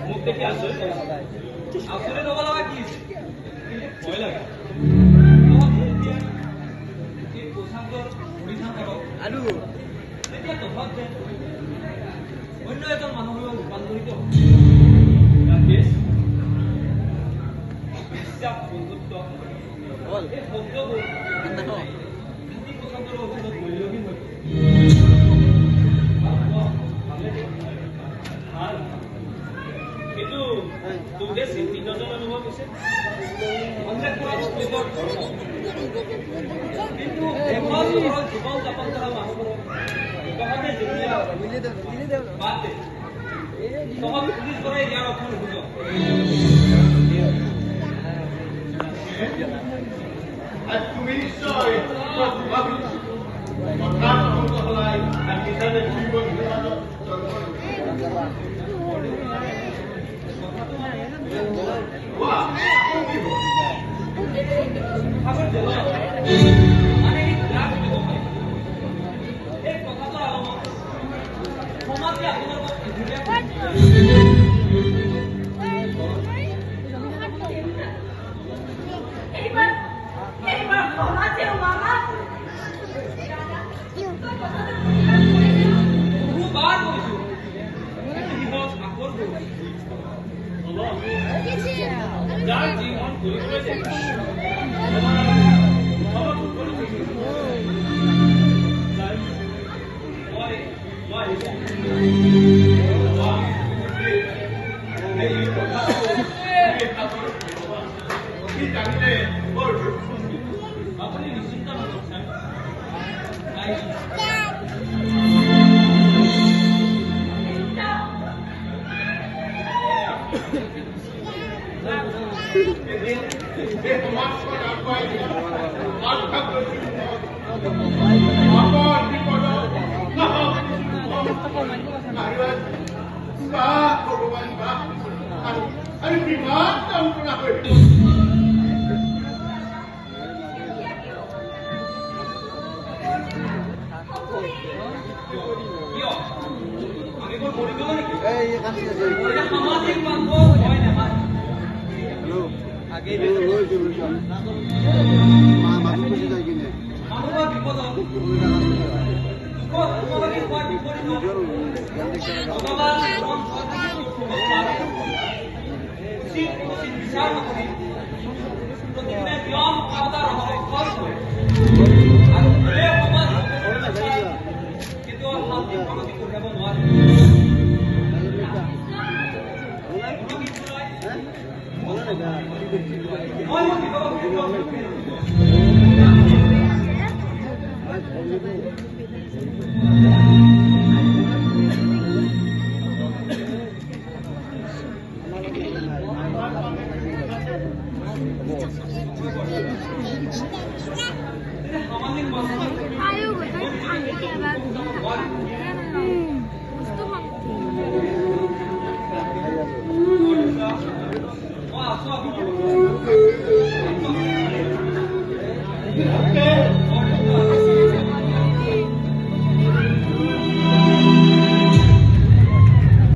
মুখ দেখি আসলে আসলে তো বলা কি ভয় লাগে আৰু এতিয়া তফাৎ যে অন্য এজন মানুহলৈ ৰূপান্তৰিত বিশ্বাস বন্ধুত্ব এই শব্দবোৰ পচন্দৰ অধীনত মূল্যহীন হৈ কিন্তু তোক যে চিন্তিত যেন অনুভৱ হৈছে কিন্তু জীৱন যাপন কৰা মানুহবোৰক তহঁতে যেতিয়া বাদ দে তহঁত পুলিচ কৰাই ইয়াৰ অৰ্থ নুবুজ তুমি নিশ্চয় সলাই আপুনি নিশ্চিন্ত